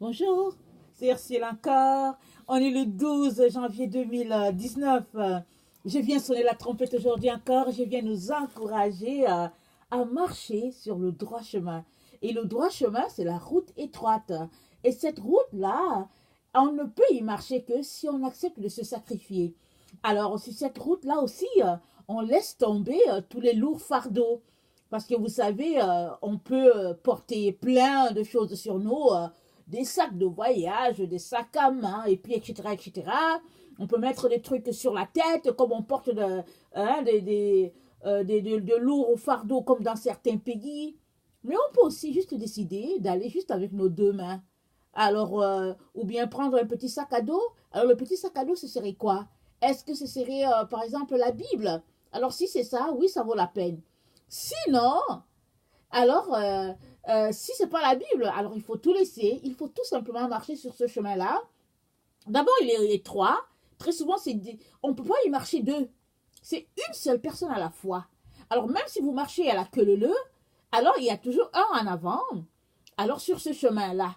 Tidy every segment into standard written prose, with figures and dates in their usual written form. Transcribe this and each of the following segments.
Bonjour, c'est Ursule encore. On est le 12 janvier 2019. Je viens sonner la trompette aujourd'hui encore. Je viens nous encourager à marcher sur le droit chemin. Et le droit chemin, c'est la route étroite. Et cette route-là, on ne peut y marcher que si on accepte de se sacrifier. Alors, sur cette route-là aussi, on laisse tomber tous les lourds fardeaux. Parce que vous savez, on peut porter plein de choses sur nous, des sacs de voyage, des sacs à main, et puis etc., etc. On peut mettre des trucs sur la tête, comme on porte de lourds fardeaux, comme dans certains pays. Mais on peut aussi juste décider d'aller juste avec nos deux mains. Alors, ou bien prendre un petit sac à dos. Alors, le petit sac à dos, ce serait quoi? Est-ce que ce serait, par exemple, la Bible? Alors, si c'est ça, oui, ça vaut la peine. Sinon, alors, si c'est pas la Bible, alors il faut tout laisser. Il faut tout simplement marcher sur ce chemin-là. D'abord, il est étroit. Très souvent, on ne peut pas y marcher deux. C'est une seule personne à la fois. Alors, même si vous marchez à la queue leu, alors il y a toujours un en avant. Alors, sur ce chemin-là.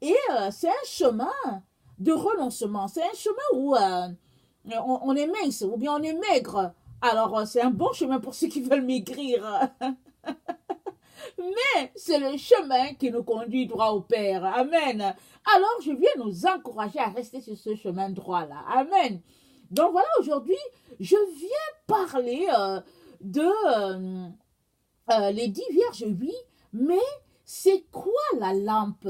Et c'est un chemin de renoncement. C'est un chemin où on est mince ou bien on est maigre. Alors, c'est un bon chemin pour ceux qui veulent maigrir. Mais c'est le chemin qui nous conduit droit au Père. Amen. Alors, je viens nous encourager à rester sur ce chemin droit-là. Amen. Donc voilà, aujourd'hui, je viens parler de les 10 vierges, oui, mais c'est quoi la lampe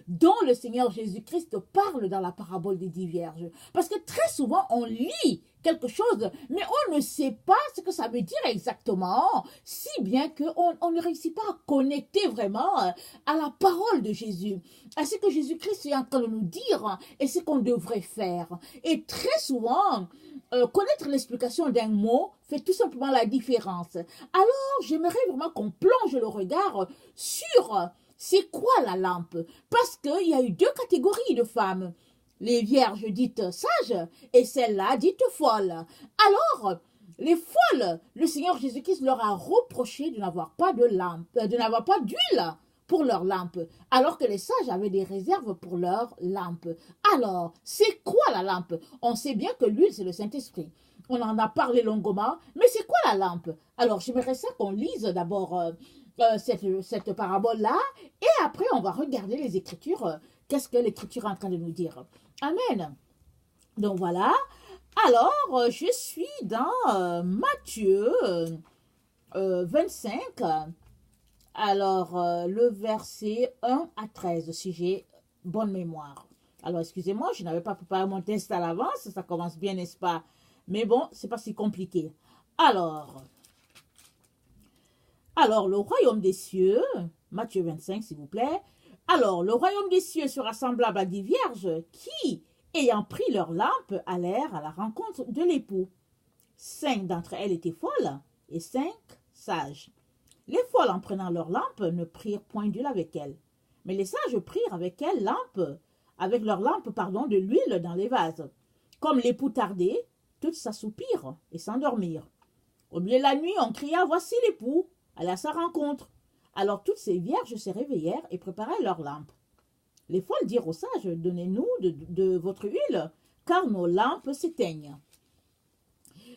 dont le Seigneur Jésus-Christ parle dans la parabole des 10 vierges? Parce que très souvent, on lit quelque chose, mais on ne sait pas ce que ça veut dire exactement, si bien qu'on ne réussit pas à connecter vraiment à la parole de Jésus, à ce que Jésus-Christ est en train de nous dire et ce qu'on devrait faire. Et très souvent, connaître l'explication d'un mot fait tout simplement la différence. Alors, j'aimerais vraiment qu'on plonge le regard sur c'est quoi la lampe. Parce qu'il y a eu deux catégories de femmes. Les vierges dites sages et celles-là dites folles. Alors, les folles, le Seigneur Jésus-Christ leur a reproché de n'avoir pas de lampe, de n'avoir pas d'huile pour leur lampe, alors que les sages avaient des réserves pour leur lampe. Alors, c'est quoi la lampe? On sait bien que l'huile, c'est le Saint-Esprit. On en a parlé longuement, mais c'est quoi la lampe? Alors, j'aimerais ça qu'on lise d'abord cette parabole-là, et après, on va regarder les Écritures. Qu'est-ce que l'Écriture est en train de nous dire? Amen. Donc voilà. Alors, je suis dans Matthieu 25. Alors, le verset 1 à 13, si j'ai bonne mémoire. Alors, excusez-moi, je n'avais pas préparé mon test à l'avance. Ça commence bien, n'est-ce pas? Mais bon, c'est pas si compliqué. Alors, le royaume des cieux, Matthieu 25, s'il vous plaît. Alors, le royaume des cieux sera semblable à 10 vierges qui, ayant pris leur lampe, allèrent à la rencontre de l'époux. 5 d'entre elles étaient folles et 5 sages. Les folles, en prenant leur lampe, ne prirent point d'huile avec elles. Mais les sages prirent avec leur lampe, de l'huile dans les vases. Comme l'époux tardait, toutes s'assoupirent et s'endormirent. Au milieu de la nuit, on cria, voici l'époux, allez à sa rencontre. Alors toutes ces vierges se réveillèrent et préparèrent leurs lampes. Les folles dirent aux sages, donnez-nous de votre huile, car nos lampes s'éteignent.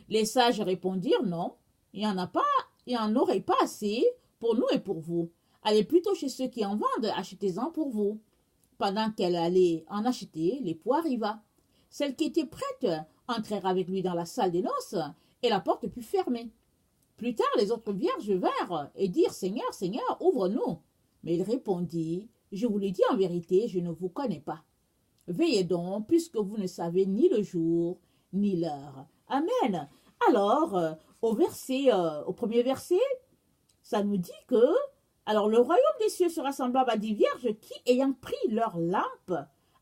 Les sages répondirent, non, il n'y en a pas, il n'y en aurait pas assez pour nous et pour vous. Allez plutôt chez ceux qui en vendent, achetez-en pour vous. Pendant qu'elle allait en acheter, l'époux arriva. Celles qui étaient prêtes entrèrent avec lui dans la salle des noces, et la porte fut fermée. Plus tard, les autres vierges vinrent et dirent, Seigneur, Seigneur, ouvre-nous. Mais il répondit, je vous le dis en vérité, je ne vous connais pas. Veillez donc, puisque vous ne savez ni le jour, ni l'heure. Amen. Alors, au premier verset, ça nous dit que, alors le royaume des cieux sera semblable à 10 vierges qui, ayant pris leur lampe,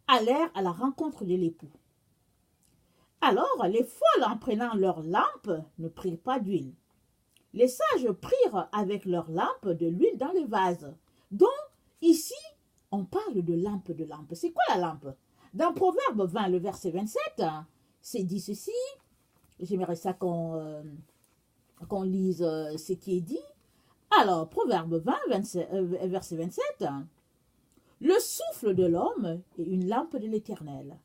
allèrent à la rencontre de l'époux. Alors, les folles, en prenant leur lampe, ne prirent pas d'huile. Les sages prirent avec leur lampe de l'huile dans les vases. Donc, ici, on parle de lampe de lampe. C'est quoi la lampe? Dans Proverbe 20, le verset 27, c'est dit ceci. J'aimerais ça qu'on lise ce qui est dit. Alors, Proverbe 20, verset 27. le souffle de l'homme est une lampe de l'Éternel.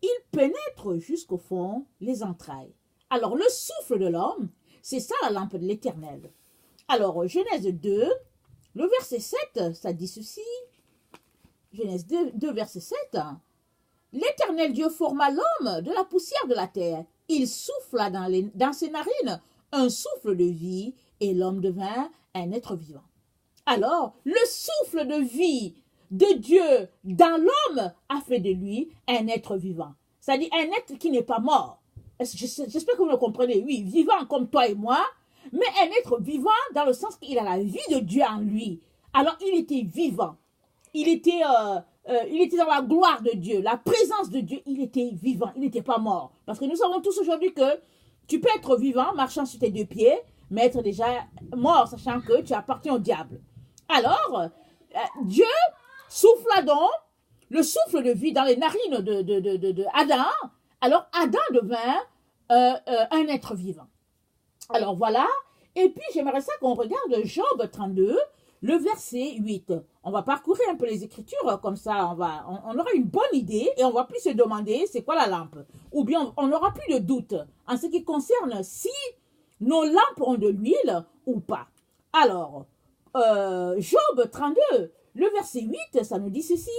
Il pénètre jusqu'au fond les entrailles. Alors, le souffle de l'homme, c'est ça la lampe de l'Éternel. Alors, Genèse 2, le verset 7, ça dit ceci. Genèse 2 verset 7. L'Éternel Dieu forma l'homme de la poussière de la terre. Il souffla dans ses narines un souffle de vie et l'homme devint un être vivant. Alors, le souffle de vie de Dieu dans l'homme a fait de lui un être vivant. C'est-à-dire un être qui n'est pas mort. J'espère que vous le comprenez. Oui, vivant comme toi et moi, mais un être vivant dans le sens qu'il a la vie de Dieu en lui. Alors, il était vivant. Il était dans la gloire de Dieu, la présence de Dieu. Il était vivant, il n'était pas mort. Parce que nous savons tous aujourd'hui que tu peux être vivant, marchant sur tes deux pieds, mais être déjà mort, sachant que tu appartiens au diable. Alors, Dieu souffla donc le souffle de vie dans les narines de Adam. Alors, Adam devint un être vivant. Alors, voilà. Et puis, j'aimerais ça qu'on regarde Job 32, le verset 8. On va parcourir un peu les Écritures, comme ça, on aura une bonne idée et on va plus se demander c'est quoi la lampe. Ou bien, on n'aura plus de doute en ce qui concerne si nos lampes ont de l'huile ou pas. Alors, Job 32, le verset 8, ça nous dit ceci.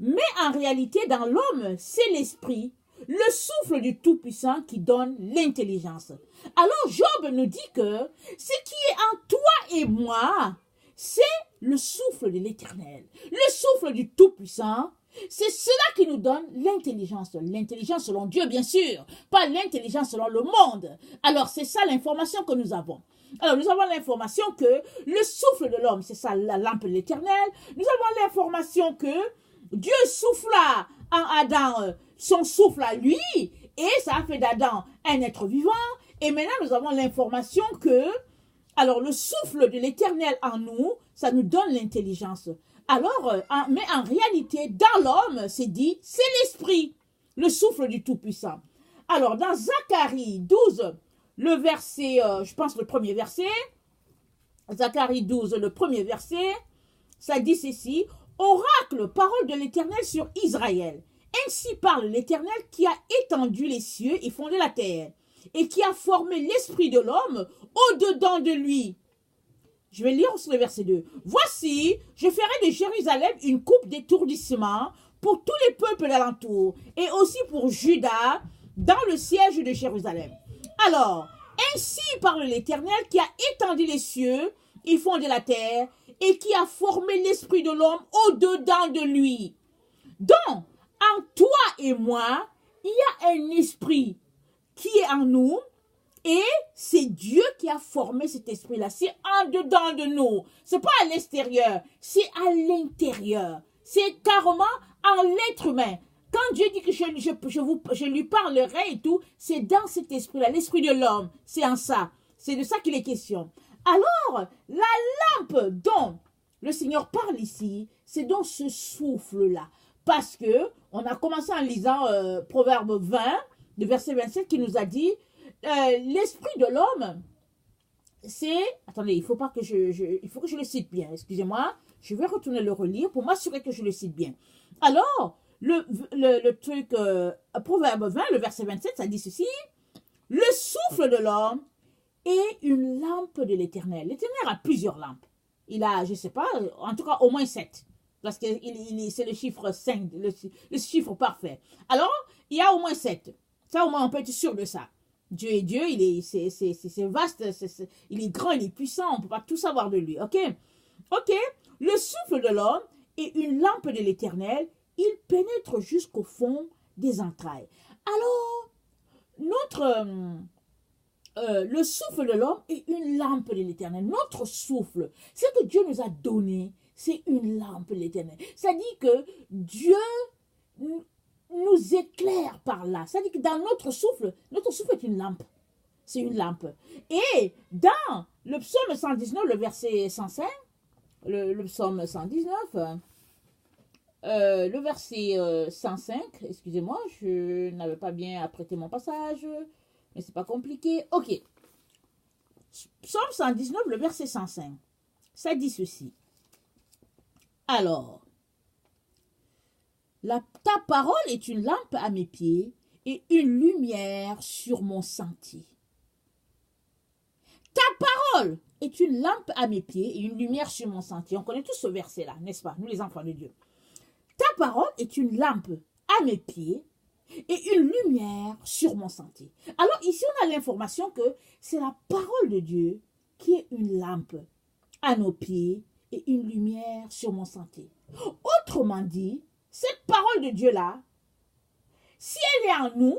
Mais en réalité, dans l'homme, c'est l'esprit, le souffle du Tout-Puissant qui donne l'intelligence. Alors, Job nous dit que ce qui est en toi et moi, c'est le souffle de l'Éternel, le souffle du Tout-Puissant. C'est cela qui nous donne l'intelligence. L'intelligence selon Dieu, bien sûr, pas l'intelligence selon le monde. Alors, c'est ça l'information que nous avons. Alors, nous avons l'information que le souffle de l'homme, c'est ça la lampe de l'Éternel. Nous avons l'information que Dieu souffla en Adam son souffle à lui et ça a fait d'Adam un être vivant. Et maintenant, nous avons l'information que, alors, le souffle de l'Éternel en nous, ça nous donne l'intelligence. Alors, mais en réalité, dans l'homme, c'est dit, c'est l'esprit, le souffle du Tout-Puissant. Alors, dans Zacharie 12, le verset, je pense le premier verset, Zacharie 12, le premier verset, ça dit ceci, oracle, parole de l'Éternel sur Israël. Ainsi parle l'Éternel qui a étendu les cieux et fondé la terre, et qui a formé l'esprit de l'homme au-dedans de lui. Je vais lire sur le verset 2. Voici, je ferai de Jérusalem une coupe d'étourdissement pour tous les peuples d'alentour, et aussi pour Juda, dans le siège de Jérusalem. Alors, ainsi parle l'Éternel qui a étendu les cieux et fondé la terre, et qui a formé l'esprit de l'homme au-dedans de lui. Donc, en toi et moi, il y a un esprit qui est en nous, et c'est Dieu qui a formé cet esprit-là. C'est en dedans de nous. C'est pas à l'extérieur, c'est à l'intérieur. C'est carrément en l'être humain. Quand Dieu dit que je lui parlerai et tout, c'est dans cet esprit-là, l'esprit de l'homme. C'est en ça. C'est de ça qu'il est question. Alors, la lampe dont le Seigneur parle ici, c'est dans ce souffle-là. Parce que on a commencé en lisant Proverbe 20, le verset 27, qui nous a dit l'esprit de l'homme, c'est... Attendez, il faut que je le cite bien. Excusez-moi, je vais retourner le relire pour m'assurer que je le cite bien. Alors, le truc, Proverbe 20, le verset 27, ça dit ceci. Le souffle de l'homme est une lampe de l'Éternel. L'Éternel a plusieurs lampes. Il a, je ne sais pas, en tout cas au moins 7. Parce que c'est le chiffre 5, le chiffre parfait. Alors, il y a au moins 7. Ça, au moins, on peut être sûr de ça. Dieu est Dieu, c'est vaste, il est grand, il est puissant, on ne peut pas tout savoir de lui. Ok? Ok? Le souffle de l'homme est une lampe de l'Éternel, il pénètre jusqu'au fond des entrailles. Alors, le souffle de l'homme est une lampe de l'Éternel. Notre souffle, ce que Dieu nous a donné, c'est une lampe de l'Éternel. Ça dit que Dieu nous éclaire par là. Ça dit que dans notre souffle est une lampe. C'est une lampe. Et dans le psaume 119, le verset 105, le psaume 119, le verset 105, excusez-moi, je n'avais pas bien apprêté mon passage, mais c'est pas compliqué. Ok. Psaume 119, le verset 105. Ça dit ceci. Alors, Ta parole est une lampe à mes pieds et une lumière sur mon sentier. Ta parole est une lampe à mes pieds et une lumière sur mon sentier. On connaît tous ce verset-là, n'est-ce pas, nous les enfants de Dieu. Ta parole est une lampe à mes pieds et une lumière sur mon sentier. Alors ici, on a l'information que c'est la parole de Dieu qui est une lampe à nos pieds et une lumière sur mon sentier. Autrement dit, cette parole de Dieu-là, si elle est en nous,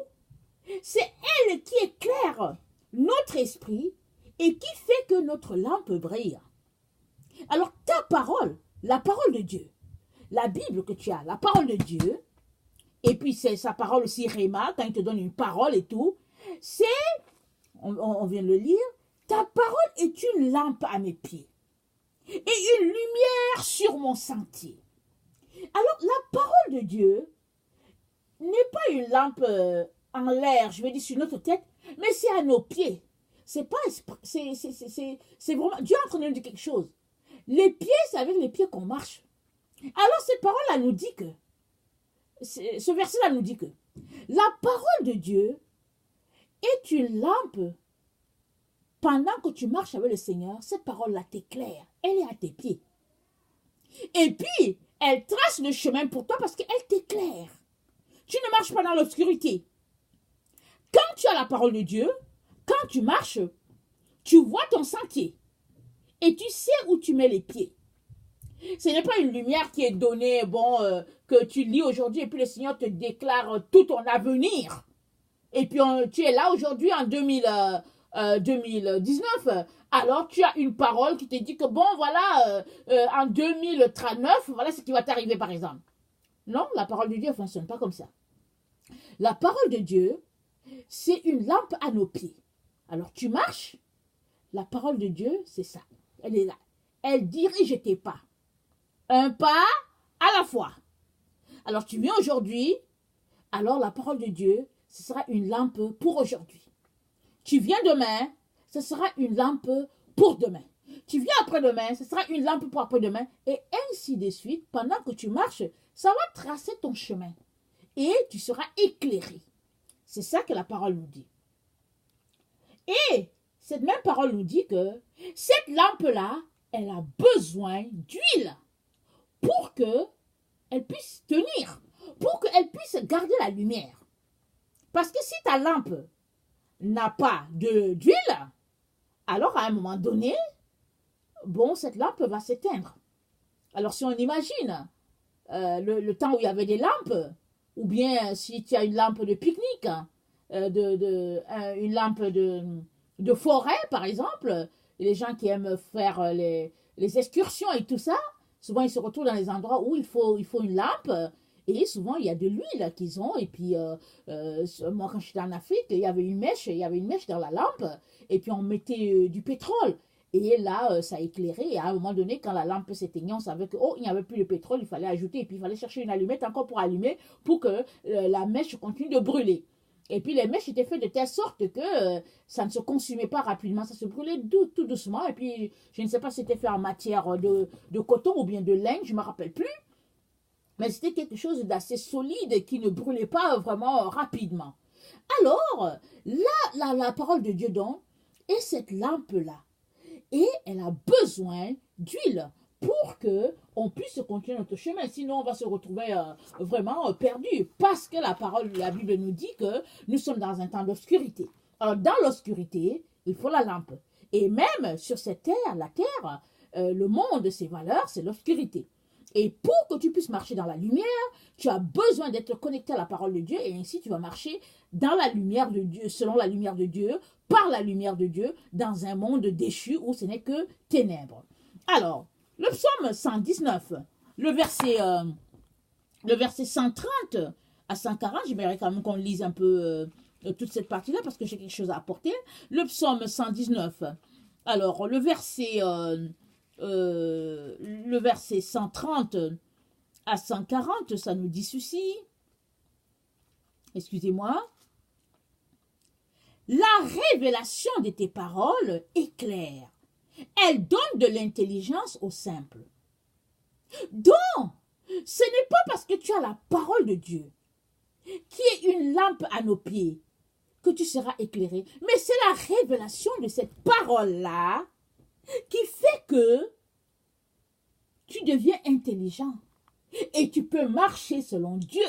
c'est elle qui éclaire notre esprit et qui fait que notre lampe brille. Alors ta parole, la parole de Dieu, la Bible que tu as, la parole de Dieu, et puis c'est sa parole aussi Réma, quand il te donne une parole et tout, c'est, on vient de le lire, ta parole est une lampe à mes pieds et une lumière sur mon sentier. Alors la parole de Dieu n'est pas une lampe en l'air, je vais dire sur notre tête, mais c'est à nos pieds. C'est pas, c'est vraiment, Dieu est en train de nous dire quelque chose. Les pieds, c'est avec les pieds qu'on marche. Alors cette parole-là nous dit que, ce verset-là nous dit que, la parole de Dieu est une lampe. Pendant que tu marches avec le Seigneur, cette parole-là t'éclaire. Elle est à tes pieds. Et puis, elle trace le chemin pour toi parce qu'elle t'éclaire. Tu ne marches pas dans l'obscurité. Quand tu as la parole de Dieu, quand tu marches, tu vois ton sentier. Et tu sais où tu mets les pieds. Ce n'est pas une lumière qui est donnée, que tu lis aujourd'hui et puis le Seigneur te déclare tout ton avenir. Et puis tu es là aujourd'hui en 2019. Alors tu as une parole qui te dit que voilà, en 2039, voilà ce qui va t'arriver par exemple. Non, la parole de Dieu ne fonctionne pas comme ça. La parole de Dieu, c'est une lampe à nos pieds. Alors tu marches, la parole de Dieu, c'est ça. Elle est là. Elle dirige tes pas. Un pas à la fois. Alors tu viens aujourd'hui, alors la parole de Dieu, ce sera une lampe pour aujourd'hui. Tu viens demain, ce sera une lampe pour demain. Tu viens après-demain, ce sera une lampe pour après-demain. Et ainsi de suite, pendant que tu marches, ça va tracer ton chemin. Et tu seras éclairé. C'est ça que la parole nous dit. Et cette même parole nous dit que cette lampe-là, elle a besoin d'huile pour qu'elle puisse tenir, pour qu'elle puisse garder la lumière. Parce que si ta lampe n'a pas d'huile, alors à un moment donné, cette lampe va s'éteindre. Alors si on imagine le temps où il y avait des lampes, ou bien si tu as une lampe de pique-nique, une lampe de forêt par exemple, les gens qui aiment faire les excursions et tout ça, souvent ils se retrouvent dans les endroits où il faut une lampe. Et souvent, il y a de l'huile qu'ils ont. Et puis, moi, quand j'étais en Afrique, il y avait une mèche dans la lampe. Et puis, on mettait du pétrole. Et là, ça éclairait. Et à un moment donné, quand la lampe s'éteignait, on savait que, il n'y avait plus de pétrole, il fallait ajouter. Et puis, il fallait chercher une allumette encore pour allumer, pour que la mèche continue de brûler. Et puis, les mèches étaient faites de telle sorte que ça ne se consumait pas rapidement. Ça se brûlait tout doucement. Et puis, je ne sais pas si c'était fait en matière de coton ou bien de laine, je ne me rappelle plus. Mais c'était quelque chose d'assez solide qui ne brûlait pas vraiment rapidement. Alors, là, la parole de Dieu donc est cette lampe-là. Et elle a besoin d'huile pour qu'on puisse continuer notre chemin. Sinon, on va se retrouver vraiment perdu. Parce que la Bible nous dit que nous sommes dans un temps d'obscurité. Alors, dans l'obscurité, il faut la lampe. Et même sur cette terre, la terre, le monde, ses valeurs, c'est l'obscurité. Et pour que tu puisses marcher dans la lumière, tu as besoin d'être connecté à la parole de Dieu et ainsi tu vas marcher dans la lumière de Dieu, selon la lumière de Dieu, par la lumière de Dieu, dans un monde déchu où ce n'est que ténèbres. Alors, le psaume 119, le verset 130 à 140, j'aimerais quand même qu'on lise un peu toute cette partie-là parce que j'ai quelque chose à apporter. Le psaume 119, alors le verset 130 à 140, ça nous dit ceci. Excusez-moi. La révélation de tes paroles est claire. Elle donne de l'intelligence aux simples. Donc, ce n'est pas parce que tu as la parole de Dieu, qui est une lampe à nos pieds, que tu seras éclairé. Mais c'est la révélation de cette parole-là qui fait que tu deviens intelligent et tu peux marcher selon Dieu.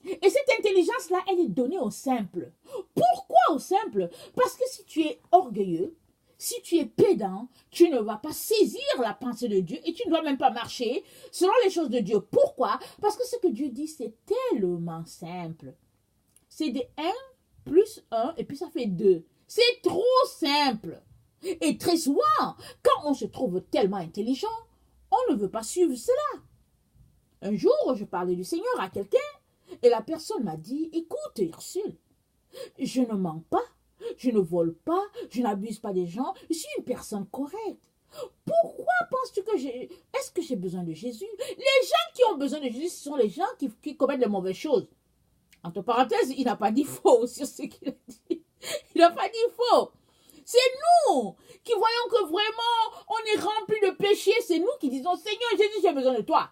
Et cette intelligence-là, elle est donnée au simple. Pourquoi au simple? Parce que si tu es orgueilleux, si tu es pédant, tu ne vas pas saisir la pensée de Dieu et tu ne dois même pas marcher selon les choses de Dieu. Pourquoi? Parce que ce que Dieu dit, c'est tellement simple. C'est des 1 plus 1 et puis ça fait 2. C'est trop simple. Et très souvent, quand on se trouve tellement intelligent, on ne veut pas suivre cela. Un jour, je parlais du Seigneur à quelqu'un et la personne m'a dit, écoute Ursule, je ne mens pas, je ne vole pas, je n'abuse pas des gens, je suis une personne correcte. Pourquoi penses-tu que est-ce que j'ai besoin de Jésus? Les gens qui ont besoin de Jésus, ce sont les gens qui commettent de mauvaises choses. Entre parenthèses, il n'a pas dit faux sur ce qu'il a dit. Il n'a pas dit faux. C'est nous qui voyons que vraiment on est rempli de péchés. C'est nous qui disons, Seigneur Jésus, j'ai besoin de toi.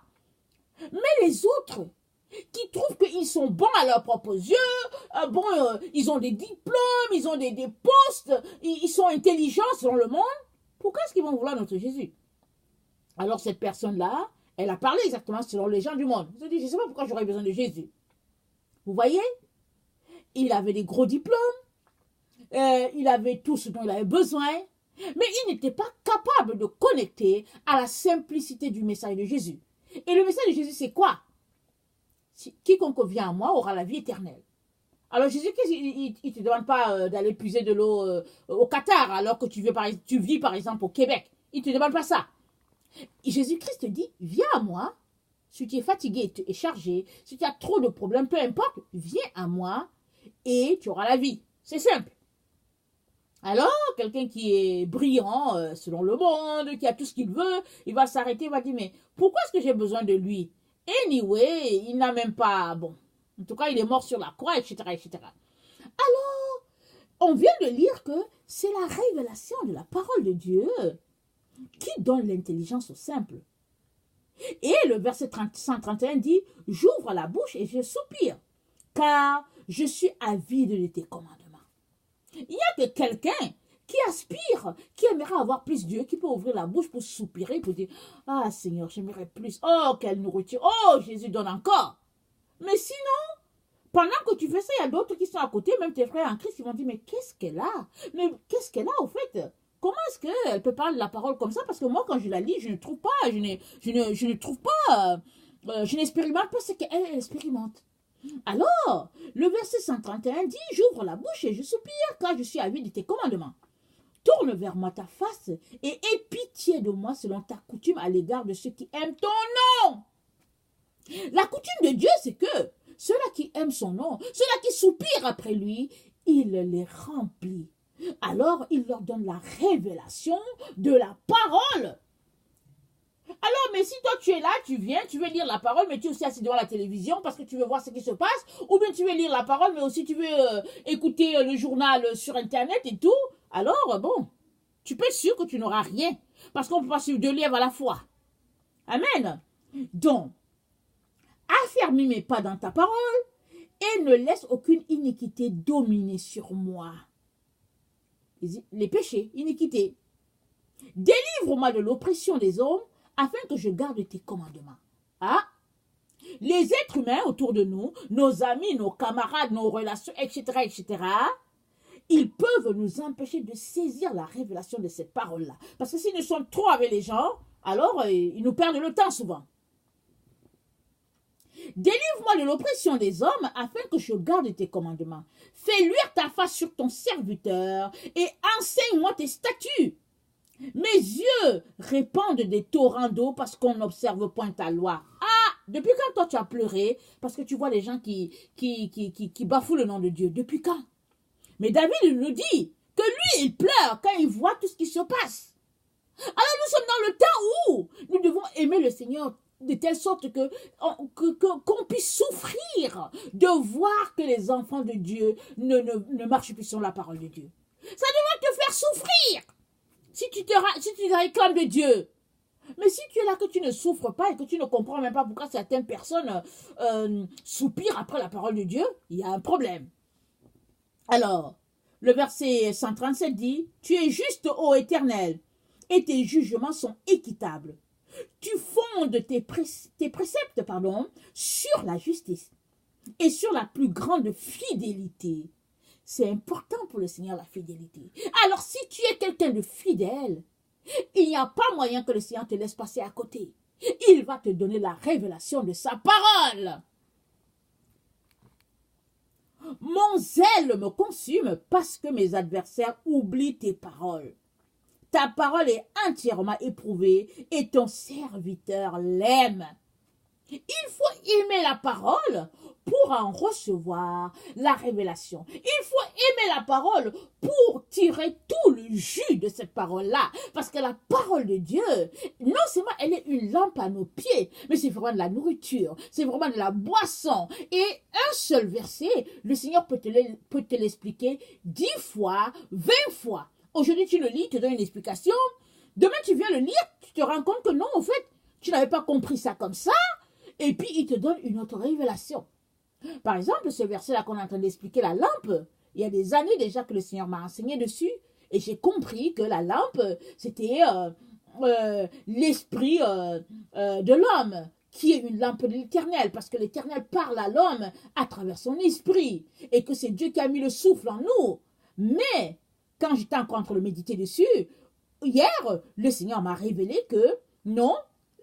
Mais les autres qui trouvent qu'ils sont bons à leurs propres yeux, ils ont des diplômes, ils ont des postes, ils sont intelligents selon le monde, pourquoi est-ce qu'ils vont vouloir notre Jésus? Alors cette personne-là, elle a parlé exactement selon les gens du monde. Elle a dit, je ne sais pas pourquoi j'aurais besoin de Jésus. Vous voyez? Il avait des gros diplômes, il avait tout ce dont il avait besoin, mais il n'était pas capable de connecter à la simplicité du message de Jésus. Et le message de Jésus, c'est quoi? Quiconque vient à moi aura la vie éternelle. Alors Jésus, il ne te demande pas d'aller puiser de l'eau au Qatar alors que tu vis par exemple au Québec. Il ne te demande pas ça. Jésus-Christ dit, viens à moi. Si tu es fatigué et chargé, si tu as trop de problèmes, peu importe, viens à moi et tu auras la vie. C'est simple. Alors, quelqu'un qui est brillant selon le monde, qui a tout ce qu'il veut, il va s'arrêter, il va dire, mais pourquoi est-ce que j'ai besoin de lui? Anyway, il n'a même pas, bon, en tout cas, il est mort sur la croix, etc., etc. Alors, on vient de lire que c'est la révélation de la parole de Dieu qui donne l'intelligence au simple. Et le verset 131 dit, j'ouvre la bouche et je soupire, car je suis avide de tes commandements. Il n'y a que quelqu'un qui aspire, qui aimerait avoir plus Dieu, qui peut ouvrir la bouche pour soupirer, pour dire, ah Seigneur, j'aimerais plus, oh quelle nourriture, oh Jésus donne encore. Mais sinon, pendant que tu fais ça, il y a d'autres qui sont à côté, même tes frères en Christ, qui vont dire, mais qu'est-ce qu'elle a? Mais qu'est-ce qu'elle a au fait? Comment est-ce qu'elle peut parler de la parole comme ça? Parce que moi, quand je la lis, je ne trouve pas, je ne trouve pas, je n'expérimente pas ce qu'elle expérimente. Alors, le verset 131 dit, j'ouvre la bouche et je soupire, car je suis avide de tes commandements. Tourne vers moi ta face et aie pitié de moi selon ta coutume à l'égard de ceux qui aiment ton nom. La coutume de Dieu, c'est que ceux-là qui aiment son nom, ceux-là qui soupirent après lui, il les remplit. Alors, il leur donne la révélation de la parole. Alors, mais si toi tu es là, tu viens, tu veux lire la parole, mais tu es aussi assis devant la télévision parce que tu veux voir ce qui se passe, ou bien tu veux lire la parole, mais aussi tu veux écouter le journal sur Internet et tout, alors bon, tu peux être sûr que tu n'auras rien, parce qu'on ne peut pas suivre 2 livres à la fois. Amen. Donc, affermis mes pas dans ta parole et ne laisse aucune iniquité dominer sur moi. Les péchés, iniquité. Délivre-moi de l'oppression des hommes afin que je garde tes commandements. Ah, les êtres humains autour de nous, nos amis, nos camarades, nos relations, etc., etc., ils peuvent nous empêcher de saisir la révélation de cette parole-là. Parce que si nous sommes trop avec les gens, alors ils nous perdent le temps souvent. Délivre-moi de l'oppression des hommes afin que je garde tes commandements. Fais luire ta face sur ton serviteur et enseigne-moi tes statuts. Mes yeux répandent des torrents d'eau parce qu'on n'observe point ta loi. Ah, depuis quand toi tu as pleuré parce que tu vois les gens qui bafouent le nom de Dieu? Depuis quand? Mais David nous dit que lui, il pleure quand il voit tout ce qui se passe. Alors nous sommes dans le temps où nous devons aimer le Seigneur de telle sorte qu'on puisse souffrir de voir que les enfants de Dieu ne marchent plus sur la parole de Dieu. Ça devrait te faire souffrir. Si tu te réclames de Dieu, Mais si tu es là que tu ne souffres pas et que tu ne comprends même pas pourquoi certaines personnes soupirent après la parole de Dieu, il y a un problème. Alors, le verset 137 dit, « Tu es juste, ô Éternel, et tes jugements sont équitables. Tu fondes tes préceptes sur la justice et sur la plus grande fidélité. » C'est important pour le Seigneur, la fidélité. Alors, si tu es quelqu'un de fidèle, il n'y a pas moyen que le Seigneur te laisse passer à côté. Il va te donner la révélation de sa parole. Mon zèle me consume parce que mes adversaires oublient tes paroles. Ta parole est entièrement éprouvée et ton serviteur l'aime. Il faut aimer la parole pour en recevoir la révélation. Il faut aimer la parole pour tirer tout le jus de cette parole-là. Parce que la parole de Dieu, non seulement elle est une lampe à nos pieds, mais c'est vraiment de la nourriture, c'est vraiment de la boisson. Et un seul verset, le Seigneur peut te l'expliquer 10 fois, 20 fois. Aujourd'hui, tu le lis, tu te donnes une explication. Demain, tu viens le lire, tu te rends compte que non, en fait, tu n'avais pas compris ça comme ça. Et puis, il te donne une autre révélation. Par exemple, ce verset-là qu'on est en train d'expliquer, la lampe, il y a des années déjà que le Seigneur m'a enseigné dessus. Et j'ai compris que la lampe, c'était l'esprit de l'homme, qui est une lampe de l'Éternel. Parce que l'Éternel parle à l'homme à travers son esprit. Et que c'est Dieu qui a mis le souffle en nous. Mais, quand j'étais encore en train de méditer dessus, hier, le Seigneur m'a révélé que non,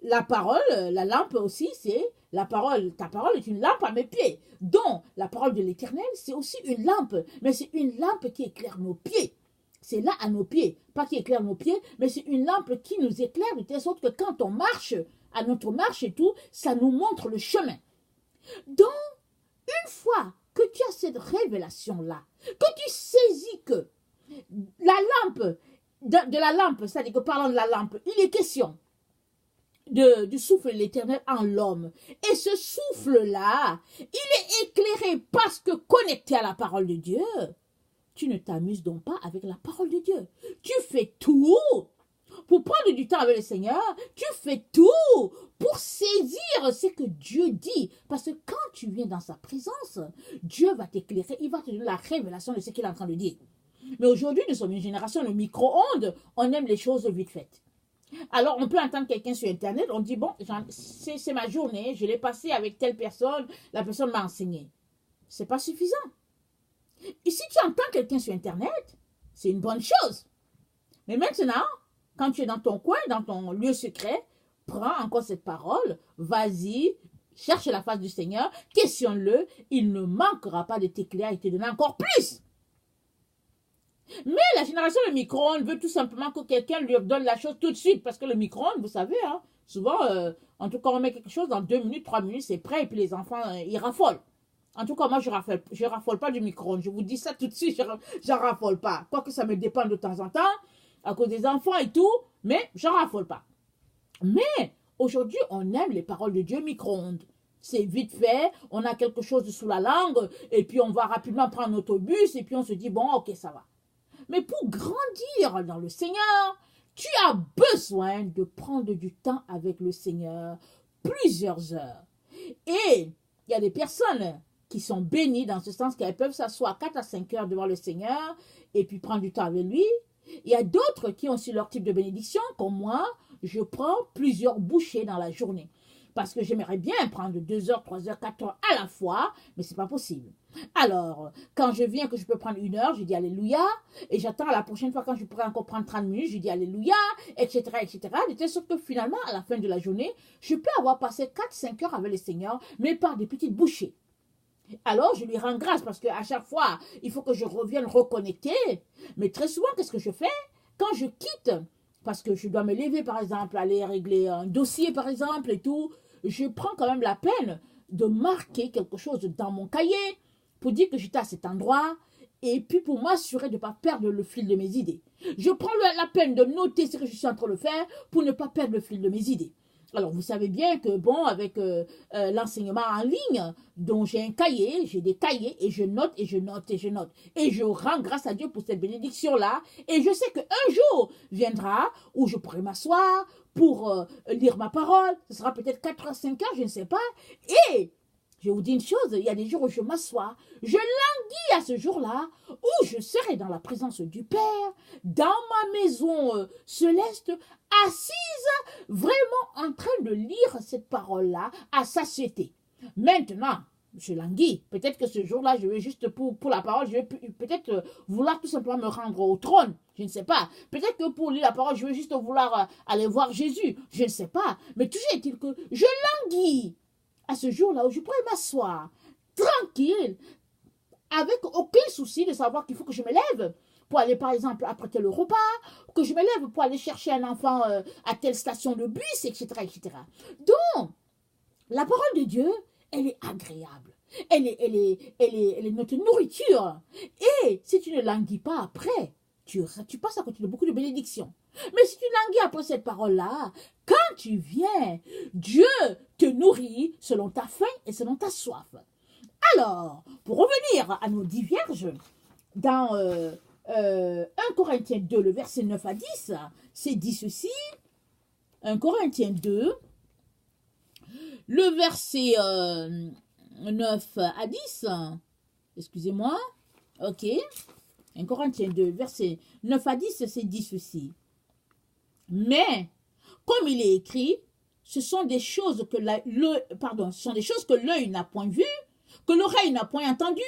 la parole, la lampe aussi, c'est la parole. Ta parole est une lampe à mes pieds. Donc, la parole de l'Éternel, c'est aussi une lampe. Mais c'est une lampe qui éclaire nos pieds. C'est là à nos pieds. Pas qui éclaire nos pieds, mais c'est une lampe qui nous éclaire de telle sorte que quand on marche, à notre marche et tout, ça nous montre le chemin. Donc, une fois que tu as cette révélation-là, que tu saisis que la lampe, de la lampe, c'est-à-dire que parlant de la lampe, il est question du souffle de l'Éternel en l'homme. Et ce souffle-là, il est éclairé parce que connecté à la parole de Dieu. Tu ne t'amuses donc pas avec la parole de Dieu. Tu fais tout pour prendre du temps avec le Seigneur. Tu fais tout pour saisir ce que Dieu dit. Parce que quand tu viens dans sa présence, Dieu va t'éclairer. Il va te donner la révélation de ce qu'il est en train de dire. Mais aujourd'hui, nous sommes une génération de micro-ondes. On aime les choses vite faites. Alors, on peut entendre quelqu'un sur Internet, on dit, bon, c'est ma journée, je l'ai passée avec telle personne, la personne m'a enseigné. Ce n'est pas suffisant. Et si tu entends quelqu'un sur Internet, c'est une bonne chose. Mais maintenant, quand tu es dans ton coin, dans ton lieu secret, prends encore cette parole, vas-y, cherche la face du Seigneur, questionne-le, il ne manquera pas de t'éclairer et te donner encore plus. Mais la génération de micro-ondes veut tout simplement que quelqu'un lui donne la chose tout de suite. Parce que le micro-ondes, vous savez, hein, souvent, en tout cas, on met quelque chose dans 2 minutes, 3 minutes, c'est prêt. Et puis les enfants, ils raffolent. En tout cas, moi, je raffole pas du micro-ondes. Je vous dis ça tout de suite, je raffole pas. Quoique ça me dépend de temps en temps, à cause des enfants et tout, mais je raffole pas. Mais aujourd'hui, on aime les paroles de Dieu micro-ondes. C'est vite fait, on a quelque chose sous la langue, et puis on va rapidement prendre notre bus, et puis on se dit, bon, ok, ça va. Mais pour grandir dans le Seigneur, tu as besoin de prendre du temps avec le Seigneur, plusieurs heures. Et il y a des personnes qui sont bénies dans ce sens qu'elles peuvent s'asseoir 4 à 5 heures devant le Seigneur et puis prendre du temps avec lui. Il y a d'autres qui ont aussi leur type de bénédiction, comme moi, je prends plusieurs bouchées dans la journée. Parce que j'aimerais bien prendre 2 heures, 3 heures, 4 heures à la fois, mais ce n'est pas possible. Alors, quand je viens que je peux prendre 1 heure, je dis Alléluia, et j'attends la prochaine fois quand je pourrai encore prendre 30 minutes, je dis Alléluia, etc., etc. De telle sorte que finalement, à la fin de la journée, je peux avoir passé 4-5 heures avec le Seigneur, mais par des petites bouchées. Alors, je lui rends grâce parce qu'à chaque fois, il faut que je revienne reconnecter. Mais très souvent, qu'est-ce que je fais? Quand je quitte, parce que je dois me lever, par exemple, aller régler un dossier, par exemple, et tout, je prends quand même la peine de marquer quelque chose dans mon cahier pour dire que j'étais à cet endroit et puis pour m'assurer de ne pas perdre le fil de mes idées. Je prends la peine de noter ce que je suis en train de faire pour ne pas perdre le fil de mes idées. Alors, vous savez bien que, bon, avec l'enseignement en ligne, dont j'ai un cahier, j'ai des cahiers, et je note, et je note, et je note. Et je rends grâce à Dieu pour cette bénédiction-là. Et je sais qu'un jour viendra où je pourrai m'asseoir pour lire ma parole. Ce sera peut-être 4 à 5 heures, je ne sais pas. Et je vous dis une chose, il y a des jours où je m'assois, je languis à ce jour-là, où je serai dans la présence du Père, dans ma maison céleste, assise, vraiment en train de lire cette parole-là à satiété. Maintenant, je languis. Peut-être que ce jour-là, je vais juste pour la parole, je vais peut-être vouloir tout simplement me rendre au trône. Je ne sais pas. Peut-être que pour lire la parole, je vais juste vouloir aller voir Jésus. Je ne sais pas. Mais toujours est-il que je languis à ce jour-là où je pourrais m'asseoir tranquille, avec aucun souci de savoir qu'il faut que je me lève pour aller par exemple apprêter le repas, que je me lève pour aller chercher un enfant à telle station de bus, etc., etc. Donc, la parole de Dieu, elle est agréable. Elle est notre nourriture. Et si tu ne languis pas après, tu passes à côté de beaucoup de bénédictions. Mais si tu languis après cette parole-là, quand tu viens, Dieu te nourrit selon ta faim et selon ta soif. Alors, pour revenir à nos 10 vierges, dans 1 Corinthiens 2, le verset 9 à 10, c'est dit ceci. 1 Corinthiens 2, le verset 9 à 10, excusez-moi, ok. 1 Corinthiens 2, verset 9 à 10, c'est dit ceci. Mais, comme il est écrit, ce sont des choses que l'œil n'a point vues, que l'oreille n'a point entendues,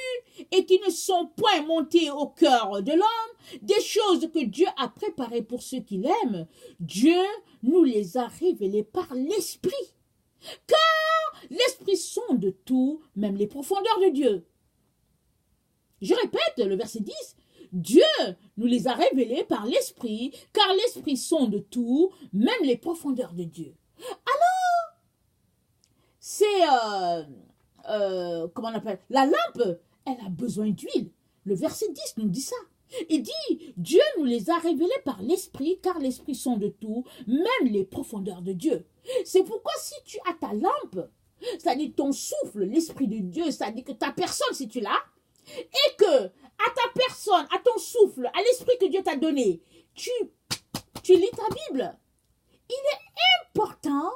et qui ne sont point montées au cœur de l'homme, des choses que Dieu a préparées pour ceux qui l'aiment. Dieu nous les a révélées par l'Esprit. Car l'Esprit sonde tout, même les profondeurs de Dieu. Je répète le verset 10. Dieu nous les a révélés par l'Esprit, car l'Esprit sonde tout, même les profondeurs de Dieu. Alors, c'est, comment on appelle, la lampe, elle a besoin d'huile. Le verset 10 nous dit ça. Il dit, Dieu nous les a révélés par l'Esprit, car l'Esprit sonde tout, même les profondeurs de Dieu. C'est pourquoi si tu as ta lampe, c'est-à-dire ton souffle, l'Esprit de Dieu, c'est-à-dire que ta personne, si tu l'as, et que à ta personne, à ton souffle, à l'esprit que Dieu t'a donné, tu lis ta Bible. Il est important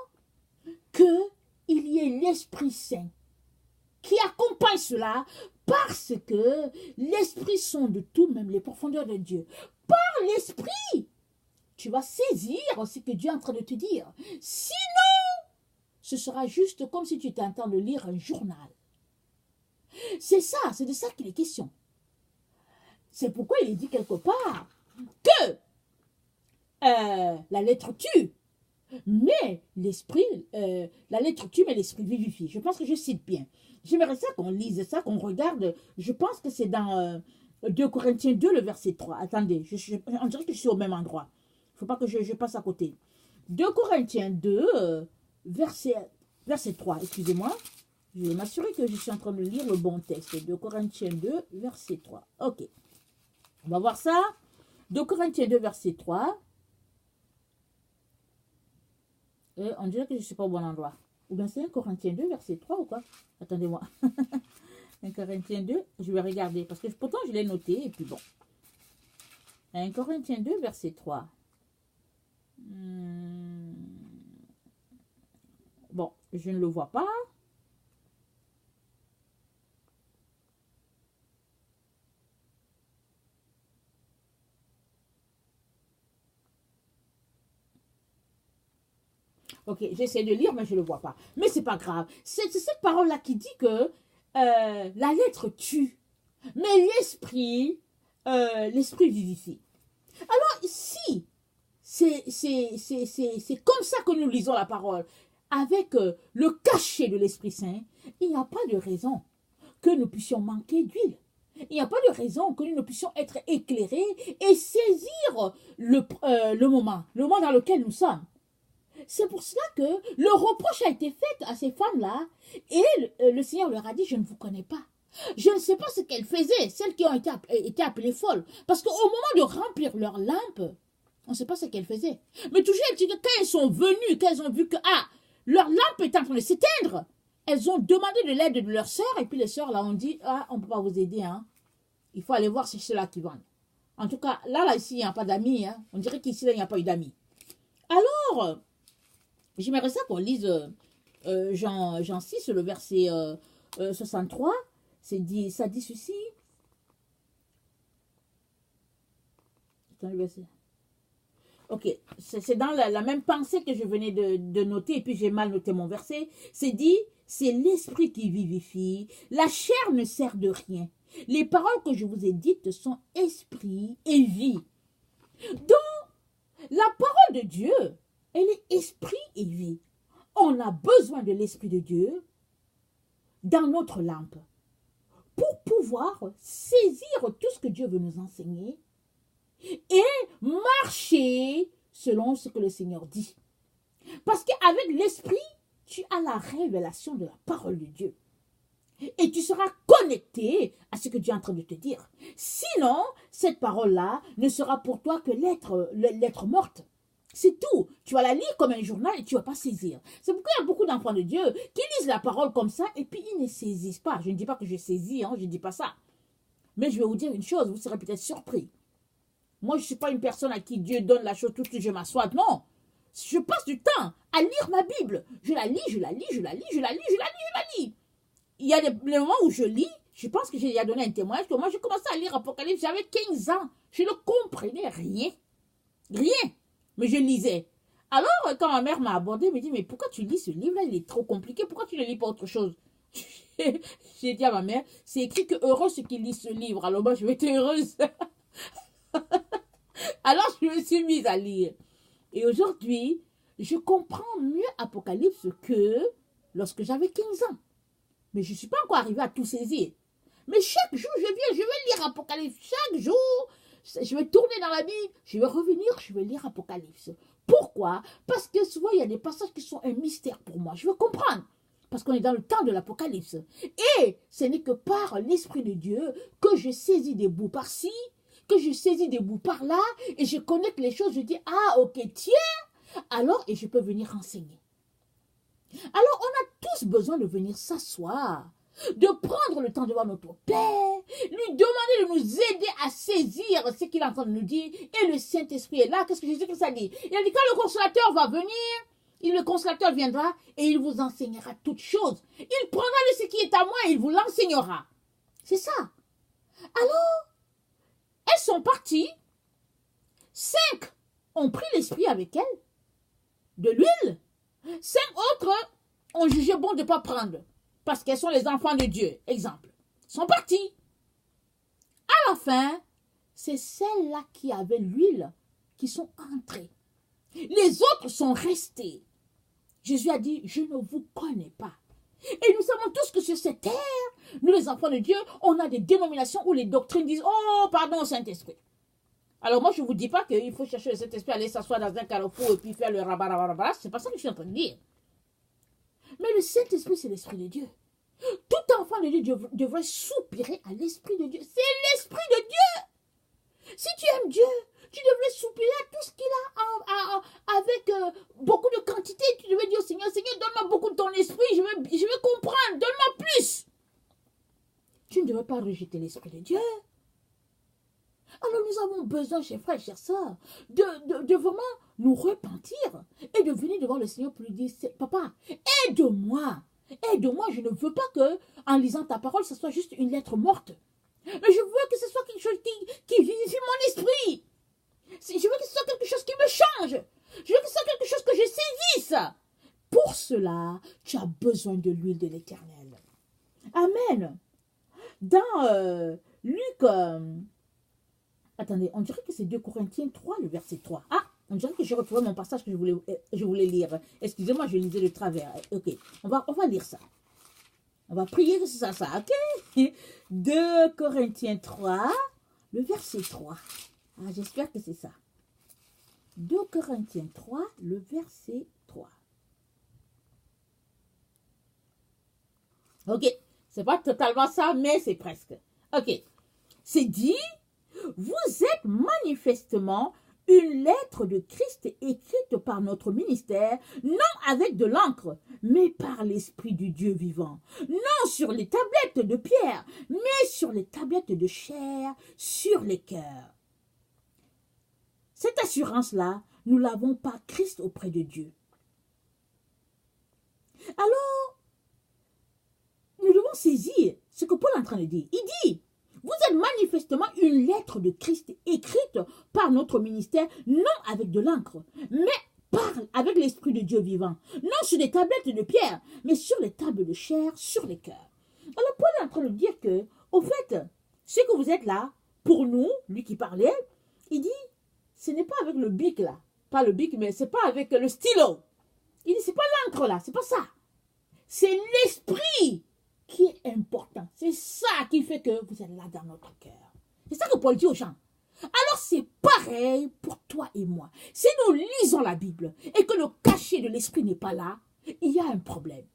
qu'il y ait l'Esprit Saint qui accompagne cela parce que l'Esprit sonde tout, même les profondeurs de Dieu. Par l'Esprit, tu vas saisir ce que Dieu est en train de te dire. Sinon, ce sera juste comme si tu étais en train de lire un journal. C'est ça, c'est de ça qu'il est question. C'est pourquoi il est dit quelque part que la lettre tue, mais l'esprit, la lettre tue, mais l'esprit vivifie. Je pense que je cite bien. J'aimerais ça qu'on lise ça, qu'on regarde. Je pense que c'est dans 2 Corinthiens 2, le verset 3. Attendez, on dirait que je suis au même endroit. Il ne faut pas que je passe à côté. 2 Corinthiens 2, verset 3, excusez-moi. Je vais m'assurer que je suis en train de lire le bon texte. 2 Corinthiens 2, verset 3. Ok. On va voir ça. 2 Corinthiens 2, verset 3. Et on dirait que je ne suis pas au bon endroit. Ou bien c'est 1 Corinthiens 2, verset 3 ou quoi? Attendez-moi. 1 Corinthiens 2, je vais regarder. Parce que pourtant je l'ai noté. Et puis bon. 1 Corinthiens 2, verset 3. Bon, je ne le vois pas. Ok, j'essaie de lire, mais je ne le vois pas. Mais c'est pas grave. C'est cette parole-là qui dit que la lettre tue, mais l'esprit vivifie. Alors, si c'est comme ça que nous lisons la parole, avec le cachet de l'Esprit Saint, il n'y a pas de raison que nous puissions manquer d'huile. Il n'y a pas de raison que nous ne puissions être éclairés et saisir le moment dans lequel nous sommes. C'est pour cela que le reproche a été fait à ces femmes-là et le Seigneur leur a dit, je ne vous connais pas. Je ne sais pas ce qu'elles faisaient, celles qui ont été appelées folles. Parce qu'au moment de remplir leur lampe, on ne sait pas ce qu'elles faisaient. Mais toujours, quand elles sont venues, qu'elles ont vu que, Leur lampe est en train de s'éteindre. Elles ont demandé de l'aide de leurs sœurs et puis les sœurs là ont dit, ah, on ne peut pas vous aider, hein. Il faut aller voir c'est ceux-là qui vendent. En tout cas, là ici, il n'y a pas d'amis, hein. On dirait qu'ici, là, il n'y a pas eu d'amis. Alors, j'aimerais ça qu'on lise Jean 6, le verset 63. Ça dit ceci. Attends, le verset. Ok, c'est dans la même pensée que je venais de noter, et puis j'ai mal noté mon verset. C'est dit, c'est l'esprit qui vivifie, la chair ne sert de rien. Les paroles que je vous ai dites sont esprit et vie. Donc, la parole de Dieu, elle est esprit et vie. On a besoin de l'esprit de Dieu dans notre lampe pour pouvoir saisir tout ce que Dieu veut nous enseigner et marcher selon ce que le Seigneur dit. Parce qu'avec l'esprit, tu as la révélation de la parole de Dieu. Et tu seras connecté à ce que Dieu est en train de te dire. Sinon, cette parole-là ne sera pour toi que l'être morte. C'est tout. Tu vas la lire comme un journal et tu ne vas pas saisir. C'est pourquoi il y a beaucoup d'enfants de Dieu qui lisent la parole comme ça et puis ils ne saisissent pas. Je ne dis pas que je saisis, hein, je ne dis pas ça. Mais je vais vous dire une chose, vous serez peut-être surpris. Moi, je ne suis pas une personne à qui Dieu donne la chose tout de suite, je m'assois. Non. Je passe du temps à lire ma Bible. Je la lis, je la lis, je la lis, je la lis, je la lis, je la lis. Il y a des moments où je lis, je pense que j'ai déjà donné un témoignage, que moi, j'ai commencé à lire Apocalypse, j'avais 15 ans. Je ne comprenais rien. Rien. Mais je lisais. Alors, quand ma mère m'a abordé, elle me dit, mais pourquoi tu lis ce livre-là? Il est trop compliqué. Pourquoi tu ne lis pas autre chose? J'ai dit à ma mère, c'est écrit que heureux ceux qui lisent ce livre. Alors moi, je vais être heureuse. Alors, je me suis mise à lire. Et aujourd'hui, je comprends mieux Apocalypse que lorsque j'avais 15 ans. Mais je ne suis pas encore arrivée à tout saisir. Mais chaque jour, je vais lire Apocalypse. Chaque jour, je vais tourner dans la Bible, je vais revenir, je vais lire Apocalypse. Pourquoi? Parce que souvent, il y a des passages qui sont un mystère pour moi. Je veux comprendre. Parce qu'on est dans le temps de l'Apocalypse. Et ce n'est que par l'Esprit de Dieu que je saisis des bouts par-ci, que je saisis des bouts par-là, et je connecte les choses, je dis, ah, ok, tiens, alors, et je peux venir enseigner. Alors, on a tous besoin de venir s'asseoir, de prendre le temps de voir notre Père, lui demander de nous aider à saisir ce qu'il est en train de nous dire, et le Saint-Esprit est là. Qu'est-ce que Jésus-Christ a dit? Il a dit, quand le consolateur va venir, le consolateur viendra et il vous enseignera toutes choses. Il prendra de ce qui est à moi et il vous l'enseignera. C'est ça. Alors, elles sont parties. 5 ont pris l'Esprit avec elles, de l'huile. 5 autres ont jugé bon de ne pas prendre, parce qu'elles sont les enfants de Dieu. Exemple. Sont partis. À la fin, c'est celles-là qui avaient l'huile qui sont entrées. Les autres sont restés. Jésus a dit, je ne vous connais pas. Et nous savons tous que sur cette terre, nous les enfants de Dieu, on a des dénominations où les doctrines disent, oh, pardon, Saint-Esprit. Alors moi, je ne vous dis pas qu'il faut chercher le Saint-Esprit, aller s'asseoir dans un carrefour et puis faire le rabat. C'est pas ça que je suis en train de dire. Mais le Saint-Esprit, c'est l'Esprit de Dieu. Tout enfant de Dieu devrait soupirer à l'Esprit de Dieu. C'est l'Esprit de Dieu. Si tu aimes Dieu, tu devrais soupirer à tout ce qu'il a avec beaucoup de quantité. Tu devrais dire au Seigneur, Seigneur, donne-moi beaucoup de ton esprit, je vais comprendre, donne-moi plus. Tu ne devrais pas rejeter l'Esprit de Dieu. Alors nous avons besoin, chers frères et chers sœurs, de vraiment nous repentir et de venir devant le Seigneur pour lui dire, papa, aide-moi. Aide-moi, je ne veux pas que, en lisant ta parole, ce soit juste une lettre morte. Mais je veux que ce soit quelque chose qui vivifie mon esprit. Je veux que ce soit quelque chose qui me change. Je veux que ce soit quelque chose que je saisisse. Pour cela, tu as besoin de l'huile de l'Éternel. Amen. Dans Luc, attendez, on dirait que c'est 2 Corinthiens 3, le verset 3. Ah, on dirait que j'ai retrouvé mon passage que je voulais lire. Excusez-moi, je lisais de travers. Ok, on va lire ça. On va prier que c'est ça, ok? 2 Corinthiens 3, le verset 3. Ah, j'espère que c'est ça. 2 Corinthiens 3, le verset 3. Ok, c'est pas totalement ça, mais c'est presque. Ok, c'est dit, vous êtes manifestement une lettre de Christ écrite par notre ministère, non avec de l'encre, mais par l'Esprit du Dieu vivant, non sur les tablettes de pierre, mais sur les tablettes de chair, sur les cœurs. Cette assurance-là, nous l'avons par Christ auprès de Dieu. Alors, nous devons saisir ce que Paul est en train de dire. Il dit, vous êtes manifestement une lettre de Christ écrite par notre ministère, non avec de l'encre, mais avec l'Esprit de Dieu vivant, non sur des tablettes de pierre, mais sur les tables de chair, sur les cœurs. Alors Paul est en train de dire que, au fait, ce que vous êtes là, pour nous, lui qui parlait, il dit, ce n'est pas avec le bic là, pas le bic, mais c'est pas avec le stylo. Il dit, c'est pas l'encre là, c'est pas ça. C'est l'esprit qui est important. C'est ça qui fait que vous êtes là dans notre cœur. C'est ça que Paul dit aux gens. Alors c'est pareil pour toi et moi. Si nous lisons la Bible et que le cachet de l'esprit n'est pas là, il y a un problème.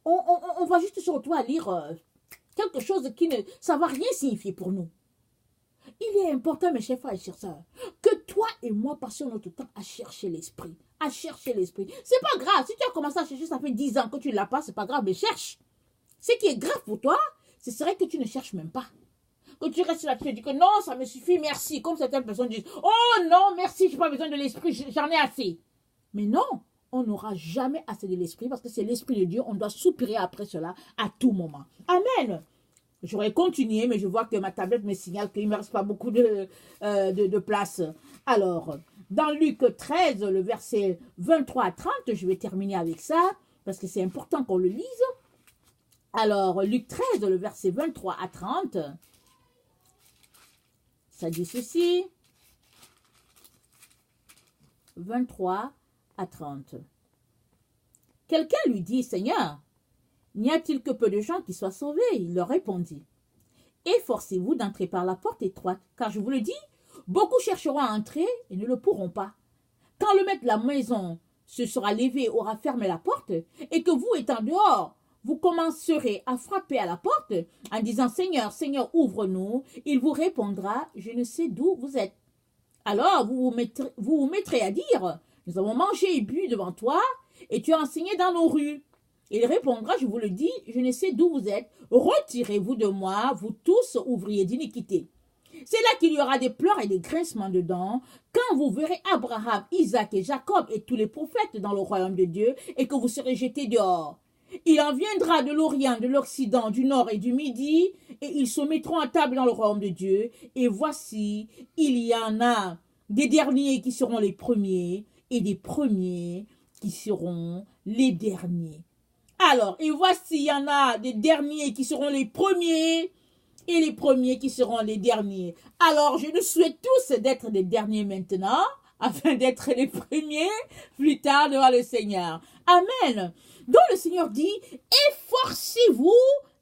On va juste se retrouver à lire quelque chose qui ne, ça va rien signifier pour nous. Il est important, mes chers frères et chers sœurs, que toi et moi passions notre temps à chercher l'esprit. À chercher l'esprit. C'est pas grave. Si tu as commencé à chercher, ça fait 10 ans que tu ne l'as pas, c'est pas grave, mais cherche. Ce qui est grave pour toi, ce serait que tu ne cherches même pas. Que tu restes là, tu te dis que non, ça me suffit, merci. Comme certaines personnes disent, oh non, merci, je n'ai pas besoin de l'esprit, j'en ai assez. Mais non, on n'aura jamais assez de l'esprit parce que c'est l'esprit de Dieu. On doit soupirer après cela à tout moment. Amen. J'aurais continué, mais je vois que ma tablette me signale qu'il ne me reste pas beaucoup de place. Alors, dans Luc 13, le verset 23 à 30, je vais terminer avec ça, parce que c'est important qu'on le lise. Alors, Luc 13, le verset 23 à 30, ça dit ceci. 23 à 30. Quelqu'un lui dit, Seigneur, n'y a-t-il que peu de gens qui soient sauvés? Il leur répondit, efforcez-vous d'entrer par la porte étroite, car je vous le dis, beaucoup chercheront à entrer et ne le pourront pas. Quand le maître de la maison se sera levé, aura fermé la porte, et que vous, étant dehors, vous commencerez à frapper à la porte en disant, Seigneur, Seigneur, ouvre-nous, il vous répondra, je ne sais d'où vous êtes. Alors vous vous mettrez à dire, nous avons mangé et bu devant toi, et tu as enseigné dans nos rues. Il répondra, je vous le dis, je ne sais d'où vous êtes, retirez-vous de moi, vous tous ouvriers d'iniquité. C'est là qu'il y aura des pleurs et des grincements de dents, quand vous verrez Abraham, Isaac et Jacob et tous les prophètes dans le royaume de Dieu, et que vous serez jetés dehors. Il en viendra de l'Orient, de l'Occident, du Nord et du Midi, et ils se mettront à table dans le royaume de Dieu. Et voici, il y en a des derniers qui seront les premiers, et des premiers qui seront les derniers. Alors, et voici, il y en a des derniers qui seront les premiers, et les premiers qui seront les derniers. Alors, je nous souhaite tous d'être des derniers maintenant, afin d'être les premiers plus tard devant le Seigneur. Amen. Donc le Seigneur dit, efforcez-vous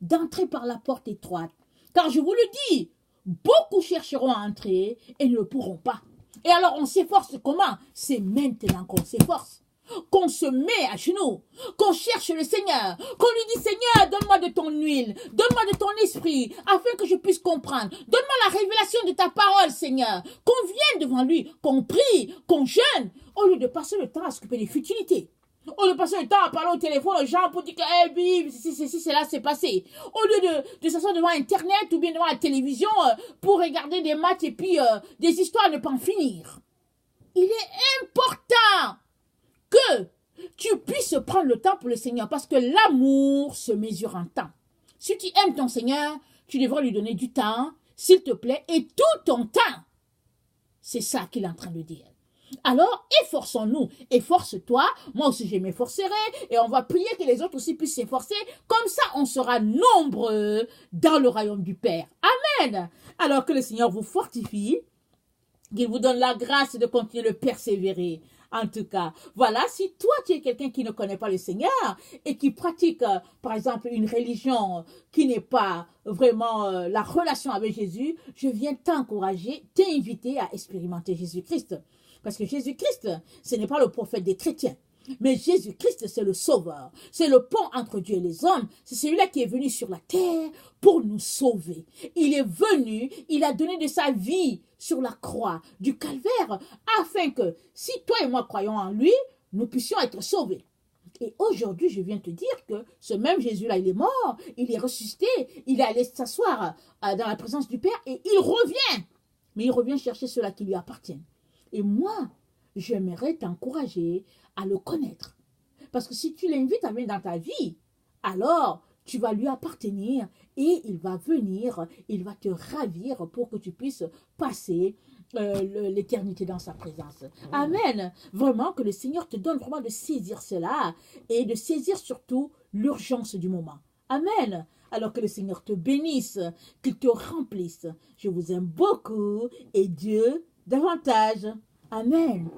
d'entrer par la porte étroite. Car je vous le dis, beaucoup chercheront à entrer et ne le pourront pas. Et alors on s'efforce comment? C'est maintenant qu'on s'efforce. Qu'on se met à genoux, qu'on cherche le Seigneur, qu'on lui dit, Seigneur, donne-moi de ton huile, donne-moi de ton esprit, afin que je puisse comprendre. Donne-moi la révélation de ta parole, Seigneur. Qu'on vienne devant lui, qu'on prie, qu'on jeûne, au lieu de passer le temps à s'occuper des futilités. Au lieu de passer le temps à parler au téléphone aux gens pour dire que, eh oui, c'est là, c'est passé. Au lieu de s'asseoir devant Internet ou bien devant la télévision pour regarder des matchs et puis des histoires à ne pas en finir. Il est important que tu puisses prendre le temps pour le Seigneur, parce que l'amour se mesure en temps. Si tu aimes ton Seigneur, tu devras lui donner du temps, s'il te plaît, et tout ton temps. C'est ça qu'il est en train de dire. Alors, efforçons-nous, efforce-toi, moi aussi je m'efforcerai, et on va prier que les autres aussi puissent s'efforcer, comme ça on sera nombreux dans le royaume du Père. Amen. Alors que le Seigneur vous fortifie, qu'il vous donne la grâce de continuer de persévérer. En tout cas, voilà, si toi tu es quelqu'un qui ne connaît pas le Seigneur et qui pratique, par exemple, une religion qui n'est pas vraiment la relation avec Jésus, je viens t'encourager, t'inviter à expérimenter Jésus-Christ. Parce que Jésus-Christ, ce n'est pas le prophète des chrétiens. Mais Jésus-Christ, c'est le sauveur. C'est le pont entre Dieu et les hommes. C'est celui-là qui est venu sur la terre pour nous sauver. Il est venu, il a donné de sa vie sur la croix du calvaire afin que si toi et moi croyons en lui, nous puissions être sauvés. Et aujourd'hui, je viens te dire que ce même Jésus-là, il est mort, il est ressuscité, il est allé s'asseoir dans la présence du Père et il revient. Mais il revient chercher ceux-là qui lui appartiennent. Et moi, j'aimerais t'encourager à le connaître. Parce que si tu l'invites à venir dans ta vie, alors tu vas lui appartenir et il va venir, il va te ravir pour que tu puisses passer l'éternité dans sa présence. Amen. Vraiment que le Seigneur te donne vraiment de saisir cela et de saisir surtout l'urgence du moment. Amen. Alors que le Seigneur te bénisse, qu'il te remplisse. Je vous aime beaucoup et Dieu davantage. Amen.